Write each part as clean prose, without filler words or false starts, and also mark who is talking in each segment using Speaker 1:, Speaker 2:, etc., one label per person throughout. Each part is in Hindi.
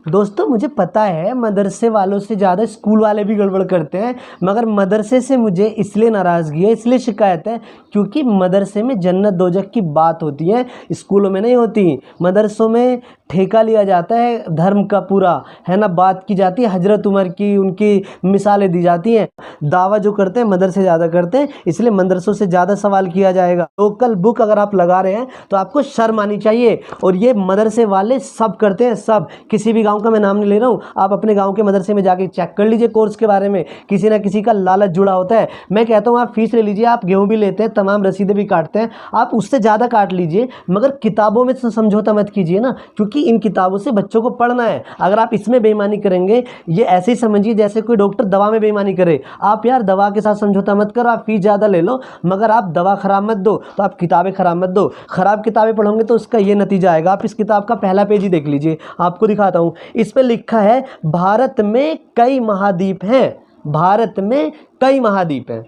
Speaker 1: दोस्तों मुझे पता है मदरसे वालों से ज़्यादा स्कूल वाले भी गड़बड़ करते हैं, मगर मदरसे से मुझे इसलिए नाराज़गी है, इसलिए शिकायत है क्योंकि मदरसे में जन्नत दोजख की बात होती है, स्कूलों में नहीं होती। मदरसों में ठेका लिया जाता है धर्म का पूरा, है ना, बात की जाती है हजरत उमर की, उनकी मिसालें दी जाती हैं। दावा जो करते हैं मदरसे ज़्यादा करते हैं, इसलिए मदरसों से ज़्यादा सवाल किया जाएगा। लोकल बुक अगर आप लगा रहे हैं तो आपको शर्म आनी चाहिए, और ये मदरसे वाले सब करते हैं, सब। किसी भी गांव का मैं नाम नहीं ले रहा हूँ, आप अपने गांव के मदरसे में जाके चेक कर लीजिए कोर्स के बारे में, किसी ना किसी का लालच जुड़ा होता है। मैं कहता हूँ आप फीस ले लीजिए, आप गेहूँ भी लेते हैं, तमाम रसीदें भी काटते हैं, आप उससे ज़्यादा काट लीजिए, मगर किताबों में समझौता मत कीजिए ना, क्योंकि इन किताबों से बच्चों को पढ़ना है। अगर आप इसमें बेईमानी करेंगे, ये ऐसे ही समझिए जैसे कोई डॉक्टर दवा में बेईमानी करे। आप यार दवा के साथ समझौता मत करो, आप फीस ज़्यादा ले लो, मगर आप दवा खराब मत दो, तो आप किताबें खराब मत दो। खराब किताबें पढ़ोगे तो उसका ये नतीजा आएगा। आप इस किताब का पहला पेज ही देख लीजिए, आपको दिखाता हूँ। इस पर लिखा है भारत में कई महाद्वीप हैं, भारत में कई महाद्वीप हैं।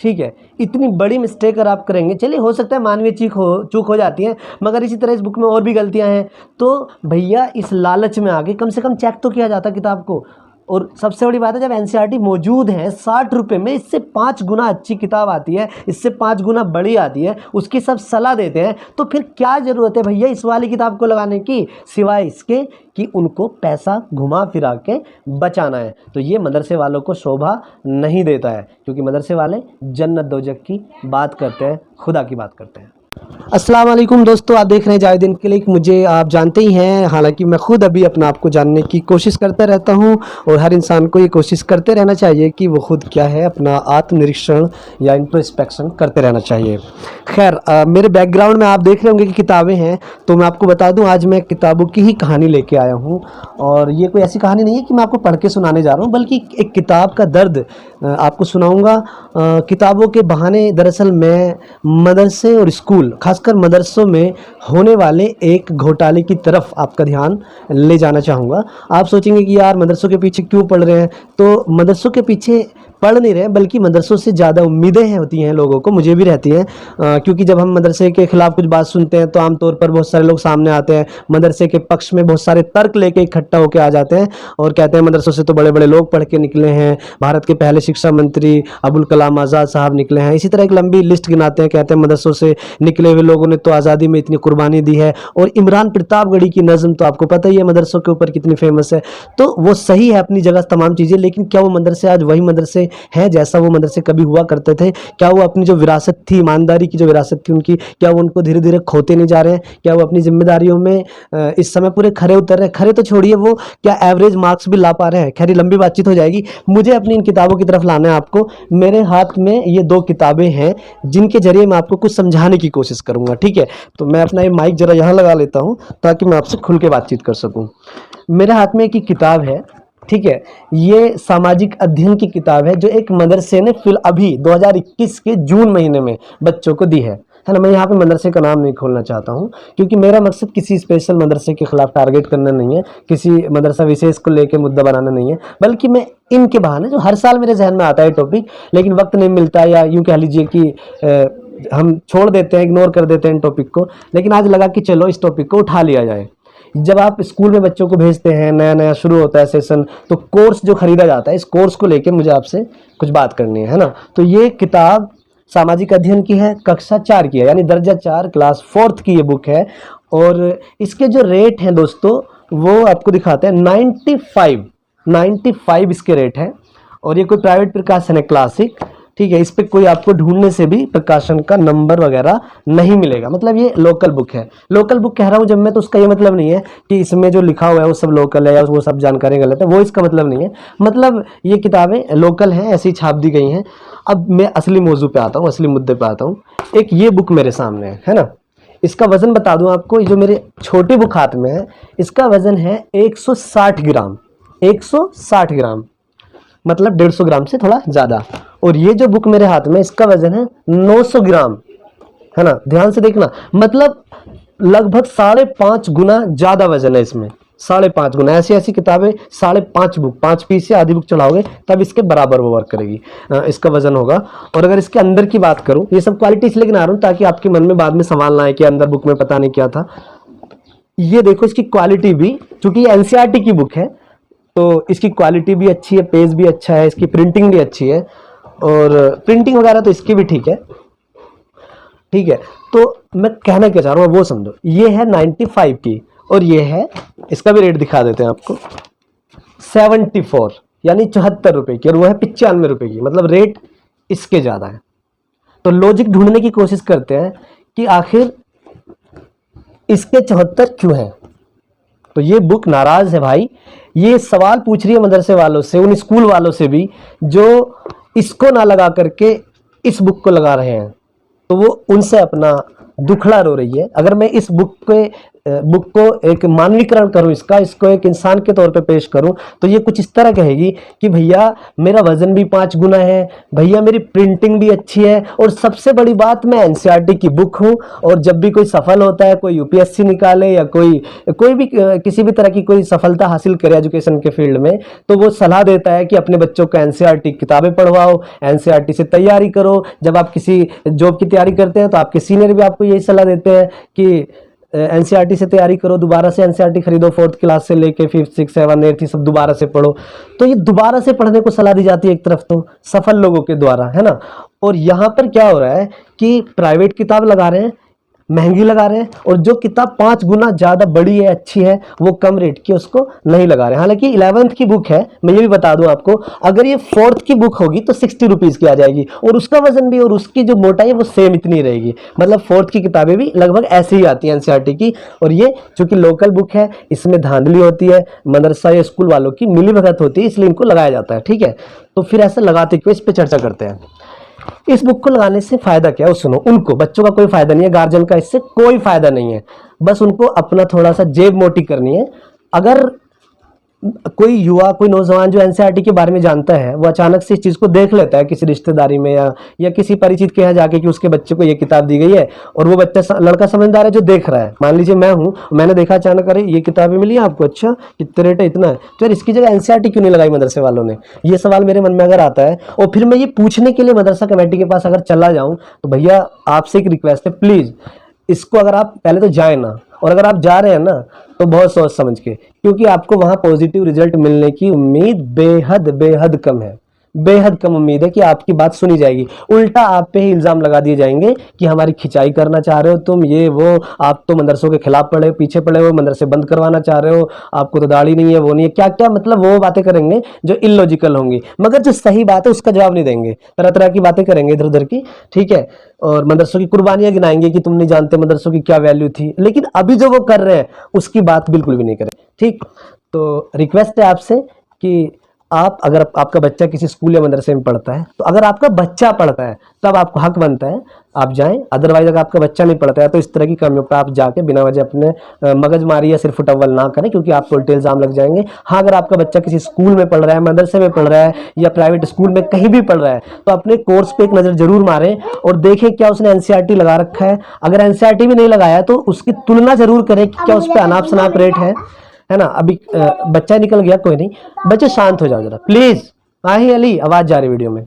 Speaker 1: ठीक है, इतनी बड़ी मिस्टेक अगर आप करेंगे, चलिए हो सकता है मानवीय चूक हो जाती है, मगर इसी तरह इस बुक में और भी गलतियां हैं। तो भैया इस लालच में आगे कम से कम चेक तो किया जाता किताब को। और सबसे बड़ी बात है, जब एनसीईआरटी मौजूद है 60 रुपये में, इससे 5 गुना अच्छी किताब आती है, इससे 5 गुना बड़ी आती है, उसकी सब सलाह देते हैं, तो फिर क्या ज़रूरत है भैया इस वाली किताब को लगाने की, सिवाय इसके कि उनको पैसा घुमा फिरा के बचाना है। तो ये मदरसे वालों को शोभा नहीं देता है, क्योंकि मदरसे वाले जन्नत दोजख की बात करते हैं, खुदा की बात करते हैं। अस्सलाम वालेकुम दोस्तों, आप देख रहे हैं जावेदीन क्लिक। मुझे आप जानते ही हैं, हालांकि मैं खुद अभी अपने आप को जानने की कोशिश करता रहता हूं, और हर इंसान को ये कोशिश करते रहना चाहिए कि वो खुद क्या है, अपना आत्मनिरीक्षण या इंट्रोस्पेक्शन करते रहना चाहिए। खैर, मेरे बैकग्राउंड में आप देख रहे होंगे कि किताबें हैं, तो मैं आपको बता दूं आज मैं किताबों की ही कहानी लेके आया हूँ। और ये कोई ऐसी कहानी नहीं है कि मैं आपको पढ़ के सुनाने जा रहा हूँ, बल्कि एक किताब का दर्द आपको सुनाऊँगा। किताबों के बहाने दरअसल मैं मदरसे और स्कूल, खासकर मदरसों में होने वाले एक घोटाले की तरफ आपका ध्यान ले जाना चाहूँगा। आप सोचेंगे कि यार मदरसों के पीछे क्यों पड़ रहे हैं, तो मदरसों के पीछे पढ़ नहीं रहे, बल्कि मदरसों से ज़्यादा उम्मीदें होती हैं लोगों को, मुझे भी रहती हैं। क्योंकि जब हम मदरसे के ख़िलाफ़ कुछ बात सुनते हैं तो आमतौर पर बहुत सारे लोग सामने आते हैं, मदरसे के पक्ष में बहुत सारे तर्क लेके इकट्ठा होकर आ जाते हैं और कहते हैं मदरसों से तो बड़े बड़े लोग पढ़ के निकले हैं, भारत के पहले शिक्षा मंत्री अबुल कलाम आज़ाद साहब निकले हैं। इसी तरह एक लंबी लिस्ट गिनाते हैं, कहते हैं मदरसों से निकले हुए लोगों ने तो आज़ादी में इतनी कुर्बानी दी है। और इमरान प्रतापगढ़ी की नज़म तो आपको पता ही है मदरसों के ऊपर कितनी फेमस है। तो वो सही है अपनी जगह तमाम चीज़ें, लेकिन क्या वो मदरसे आज वही मदरसे हैं जैसा वो मदरसे कभी हुआ करते थे? क्या वो अपनी जो विरासत थी, ईमानदारी की जो विरासत थी उनकी, क्या वो उनको धीरे धीरे खोते नहीं जा रहे हैं? क्या वो अपनी जिम्मेदारियों में इस समय पूरे खरे उतर रहे हैं? खरे तो छोड़िए, वो क्या एवरेज मार्क्स भी ला पा रहे हैं? खैर, लंबी बातचीत हो जाएगी। मुझे अपनी इन किताबों की तरफ लाना है आपको। मेरे हाथ में ये 2 किताबें हैं जिनके जरिए मैं आपको कुछ समझाने की कोशिश करूंगा। ठीक है, तो मैं अपना ये माइक जरा यहाँ लगा लेता हूँ ताकि मैं आपसे खुल के बातचीत कर सकूँ। मेरे हाथ में एक किताब है, ठीक है, ये सामाजिक अध्ययन की किताब है जो एक मदरसे ने अभी 2021 के जून महीने में बच्चों को दी है ना। मैं यहाँ पे मदरसे का नाम नहीं खोलना चाहता हूँ, क्योंकि मेरा मकसद किसी स्पेशल मदरसे के खिलाफ टारगेट करना नहीं है, किसी मदरसा विशेष को लेके मुद्दा बनाना नहीं है, बल्कि मैं इनके बहाने, जो हर साल मेरे जहन में आता है टॉपिक, लेकिन वक्त नहीं मिलता, या यूँ कह लीजिए कि हम छोड़ देते हैं, इग्नोर कर देते हैं इन टॉपिक को, लेकिन आज लगा कि चलो इस टॉपिक को उठा लिया जाए। जब आप स्कूल में बच्चों को भेजते हैं, नया नया शुरू होता है सेशन, तो कोर्स जो खरीदा जाता है, इस कोर्स को लेके मुझे आपसे कुछ बात करनी है ना। तो ये किताब सामाजिक अध्ययन की है, कक्षा 4 की है, यानी दर्जा 4 क्लास 4th की ये बुक है। और इसके जो रेट हैं दोस्तों वो आपको दिखाते हैं, 95 इसके रेट है। और ये कोई प्राइवेट प्रकाशन है, क्लासिक, ठीक है। इस पे कोई आपको ढूंढने से भी प्रकाशन का नंबर वगैरह नहीं मिलेगा, मतलब ये लोकल बुक है। लोकल बुक कह रहा हूँ जब मैं, तो उसका ये मतलब नहीं है कि इसमें जो लिखा हुआ है वो सब लोकल है या वो सब जानकारी गलत है, वो इसका मतलब नहीं है। मतलब ये किताबें लोकल हैं, ऐसी छाप दी गई हैं। अब मैं असली मौजू पे आता हूँ, असली मुद्दे पे आता हूँ। एक ये बुक मेरे सामने है ना, इसका वजन बता दूं आपको, जो मेरे छोटी बुक हाथ में है, इसका वजन है 160 ग्राम, 160 ग्राम, मतलब 150 ग्राम से थोड़ा ज़्यादा। और ये जो बुक मेरे हाथ में, इसका वजन है 900 ग्राम, है ना, ध्यान से देखना, मतलब लगभग 5.5 गुना ज़्यादा वजन है इसमें, 5.5 गुना। ऐसी किताबें 5.5 बुक, 5 पीस से आधी बुक चढ़ाओगे तब इसके बराबर वो वर्क करेगी, इसका वजन होगा। और अगर इसके अंदर की बात करूं, ये सब क्वालिटी इसलिए गिना रहा हूं ताकि आपके मन में बाद में सवाल ना आए कि अंदर बुक में पता नहीं क्या था। ये देखो इसकी क्वालिटी भी, चूंकि ये एनसीईआरटी की बुक है तो इसकी क्वालिटी भी अच्छी है, पेज भी अच्छा है, इसकी प्रिंटिंग भी अच्छी है, और प्रिंटिंग वगैरह तो इसकी भी ठीक है। ठीक है, तो मैं कहना क्या चाह रहा हूँ वो समझो। ये है 95 की, और ये है, इसका भी रेट दिखा देते हैं आपको, 74 यानी 74 रुपए की, और वो है 95 रुपए की, मतलब रेट इसके ज़्यादा है। तो लॉजिक ढूंढने की कोशिश करते हैं कि आखिर इसके 74 क्यों है। तो ये बुक नाराज है भाई, ये सवाल पूछ रही है मदरसे वालों से, उन स्कूल वालों से भी जो इसको ना लगा करके इस बुक को लगा रहे हैं, तो वो उनसे अपना दुखड़ा रो रही है। अगर मैं इस बुक को एक मानवीकरण करूं, इसको एक इंसान के तौर पे पेश करूं, तो ये कुछ इस तरह कहेगी कि भैया मेरा वजन भी 5 गुना है, भैया मेरी प्रिंटिंग भी अच्छी है, और सबसे बड़ी बात मैं एनसीईआरटी की बुक हूं, और जब भी कोई सफल होता है, कोई यूपीएससी निकाले या कोई भी किसी भी तरह की कोई सफलता हासिल करे एजुकेशन के फील्ड में, तो वो सलाह देता है कि अपने बच्चों को एनसीईआरटी किताबें पढ़वाओ, एनसीईआरटी से तैयारी करो। जब आप किसी जॉब की तैयारी करते हैं तो आपके सीनियर भी आपको यही सलाह देते हैं कि एनसीईआरटी से तैयारी करो, दोबारा से एनसीईआरटी खरीदो, 4th क्लास से लेके 5th 6th 7 8th सब दोबारा से पढ़ो। तो ये दोबारा से पढ़ने को सलाह दी जाती है एक तरफ तो सफल लोगों के द्वारा, है ना। और यहाँ पर क्या हो रहा है कि प्राइवेट किताब लगा रहे हैं, महंगी लगा रहे हैं, और जो किताब 5 गुना ज़्यादा बड़ी है, अच्छी है, वो कम रेट की उसको नहीं लगा रहे हैं। हालांकि 11th की बुक है, मैं ये भी बता दूं आपको, अगर ये 4th की बुक होगी तो 60 रुपीज़ की आ जाएगी, और उसका वजन भी और उसकी जो मोटाई है वो सेम इतनी रहेगी। मतलब 4th की किताबें भी लगभग ऐसे ही आती हैं एनसीईआरटी की। और ये चूंकि लोकल बुक है, इसमें धांधली होती है, मदरसा या स्कूल वालों की मिली भगत होती है, इसलिए इनको लगाया जाता है। ठीक है, तो फिर ऐसे लगाते क्यों, इस पर चर्चा करते हैं। इस बुक को लगाने से फायदा क्या है, सुनो। उनको, बच्चों का कोई फायदा नहीं है, गार्जियन का इससे कोई फायदा नहीं है, बस उनको अपना थोड़ा सा जेब मोटी करनी है। अगर कोई युवा, कोई नौजवान जो एनसीईआरटी के बारे में जानता है, वो अचानक से इस चीज़ को देख लेता है किसी रिश्तेदारी में या किसी परिचित के यहाँ जाके कि उसके बच्चे को ये किताब दी गई है, और वो बच्चा, लड़का समझदार है जो देख रहा है, मान लीजिए मैं हूँ, मैंने देखा अचानक, अरे ये किताबें मिली है आपको, अच्छा कितने रेट है, इतना है, तो यार इसकी जगह एनसीईआरटी क्यों नहीं लगाई मदरसे वालों ने। ये सवाल मेरे मन में अगर आता है, और फिर मैं ये पूछने के लिए मदरसा कमेटी के पास अगर चला जाऊँ, तो भैया आपसे एक रिक्वेस्ट है, प्लीज़ इसको अगर आप पहले तो जाए ना, और अगर आप जा रहे हैं ना तो बहुत सोच समझ के, क्योंकि आपको वहां पॉजिटिव रिजल्ट मिलने की उम्मीद बेहद बेहद कम है। बेहद कम उम्मीद है कि आपकी बात सुनी जाएगी। उल्टा आप पे ही इल्जाम लगा दिए जाएंगे कि हमारी खिंचाई करना चाह रहे हो तुम, ये वो, आप तो मदरसों के खिलाफ पड़े, पीछे पड़े हो, मदरसे बंद करवाना चाह रहे हो, आपको तो दाढ़ी नहीं है, वो नहीं है, क्या क्या, मतलब वो बातें करेंगे जो इलॉजिकल होंगी, मगर जो सही बात है उसका जवाब नहीं देंगे, तरह तरह की बातें करेंगे इधर उधर की। ठीक है, और मदरसों की कुर्बानियां गिनाएंगे कि तुम नहीं जानते मदरसों की क्या वैल्यू थी, लेकिन अभी जो वो कर रहे हैं उसकी बात बिल्कुल भी नहीं करें। ठीक, तो रिक्वेस्ट है आपसे कि आप, अगर आपका बच्चा किसी स्कूल या मदरसे में पढ़ता है, तो अगर आपका बच्चा पढ़ता है तब आपको हक बनता है आप जाएं, अदरवाइज अगर आपका बच्चा नहीं पढ़ता है तो इस तरह की कमियों पर आप जाके बिना वजह अपने मगजमारी या सिर फुटअव्वल ना करें, क्योंकि आपको उल्टे इल्जाम लग जाएंगे। हाँ, अगर आपका बच्चा किसी स्कूल में पढ़ रहा है, मदरसे में पढ़ रहा है, या प्राइवेट स्कूल में कहीं भी पढ़ रहा है, तो अपने कोर्स पे एक नज़र जरूर मारें और देखें क्या उसने एनसीईआरटी लगा रखा है। अगर एनसीईआरटी भी नहीं लगाया तो उसकी तुलना जरूर करें कि क्या उस पर अनाप शनाप रेट है ना। अभी बच्चा निकल गया, कोई नहीं, बच्चे शांत हो जाओ जरा प्लीज। ही अली, आवाज जा रही वीडियो में।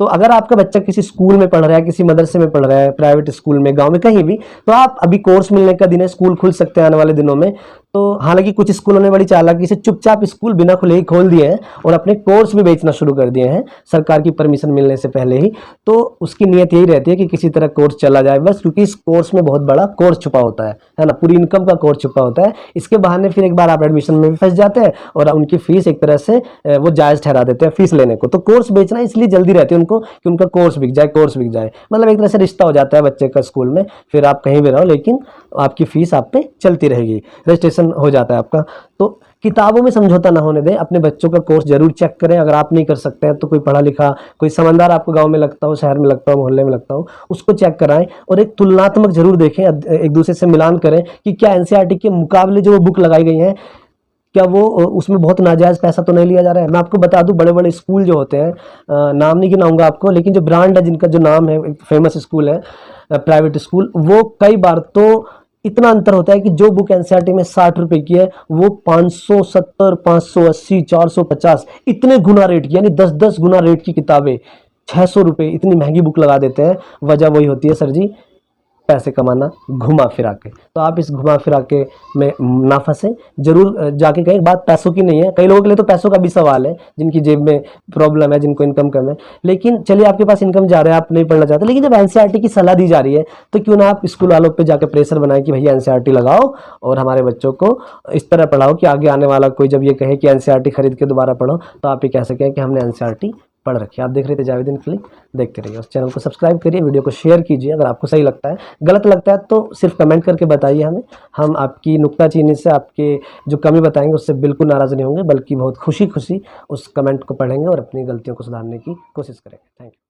Speaker 1: तो अगर आपका बच्चा किसी स्कूल में पढ़ रहा है, किसी मदरसे में पढ़ रहा है, प्राइवेट स्कूल में, गांव में, कहीं भी, तो आप, अभी कोर्स मिलने का दिन है, स्कूल खुल सकते हैं आने वाले दिनों में। तो हालांकि कुछ स्कूलों ने बड़ी चालाकी से चुपचाप स्कूल बिना खुले ही खोल दिए हैं और अपने कोर्स भी बेचना शुरू कर दिए हैं सरकार की परमिशन मिलने से पहले ही। तो उसकी नीयत यही रहती है कि किसी तरह कोर्स चला जाए बस, क्योंकि इस कोर्स में बहुत बड़ा कोर्स छुपा होता है ना, पूरी इनकम का कोर्स छुपा होता है। इसके बहाने फिर एक बार आप एडमिशन में भी फंस जाते हैं और उनकी फीस एक तरह से वो जायज़ ठहरा देते हैं फीस लेने को। तो कोर्स बेचना इसलिए जल्दी रहती है उनको कि उनका कोर्स बिक जाए, मतलब एक तरह से रिश्ता हो जाता है बच्चे का स्कूल में। फिर आप कहीं भी रहो लेकिन आपकी फीस आप पे चलती रहेगी, रजिस्ट्रेशन हो जाता है आपका। तो किताबों में समझौता ना होने दें, अपने बच्चों का कोर्स जरूर चेक करें। अगर आप नहीं कर सकते हैं तो कोई पढ़ा लिखा, कोई समझदार आपको गांव में लगता हो, शहर में लगता हो, मोहल्ले में लगता हो, उसको चेक कराएं और एक तुलनात्मक जरूर देखें, एक दूसरे से मिलान करें कि क्या एनसीईआरटी के मुकाबले जो बुक लगाई गई हैं, क्या वो उसमें बहुत नाजायज़ पैसा तो नहीं लिया जा रहा है। मैं आपको बता दूं, बड़े बड़े स्कूल जो होते हैं, नाम नहीं गिनाऊंगा आपको, लेकिन जो ब्रांड है, जिनका जो नाम है, फेमस स्कूल है, प्राइवेट स्कूल, वो कई बार तो इतना अंतर होता है कि जो बुक एनसीईआरटी में 60 रुपए की है वो 570, 580, 450 इतने गुना रेट की, यानी 10-10 गुना रेट की किताबें 600 रुपये, इतनी महंगी बुक लगा देते हैं। वजह वही होती है सर जी, पैसे कमाना घुमा फिरा के। तो आप इस घुमा फिरा के में ना फंसे, जरूर जाके कहीं। बात पैसों की नहीं है, कई लोगों के लिए तो पैसों का भी सवाल है, जिनकी जेब में प्रॉब्लम है, जिनको इनकम कम है। लेकिन चलिए आपके पास इनकम जा रहा है, आप नहीं पढ़ना चाहते, लेकिन जब एनसीईआरटी की सलाह दी जा रही है तो क्यों ना आप स्कूल वालों पे जाकर प्रेशर बनाएं कि भैया एनसीईआरटी लगाओ और हमारे बच्चों को इस तरह पढ़ाओ कि आगे आने वाला कोई जब ये कहे कि एनसीईआरटी खरीद के दोबारा पढ़ो तो आप ये कह सकें कि हमने एनसीईआरटी पढ़ रखी है। आप देख रहे थे जावेदीन क्लिक, देखते रहिए। उस चैनल को सब्सक्राइब करिए, वीडियो को शेयर कीजिए। अगर आपको सही लगता है, गलत लगता है तो सिर्फ कमेंट करके बताइए हमें। हम आपकी नुक्ताचीनी से, आपके जो कमी बताएंगे उससे बिल्कुल नाराज़ नहीं होंगे, बल्कि बहुत खुशी खुशी उस कमेंट को पढ़ेंगे और अपनी गलतियों को सुधारने की कोशिश करेंगे। Thank you.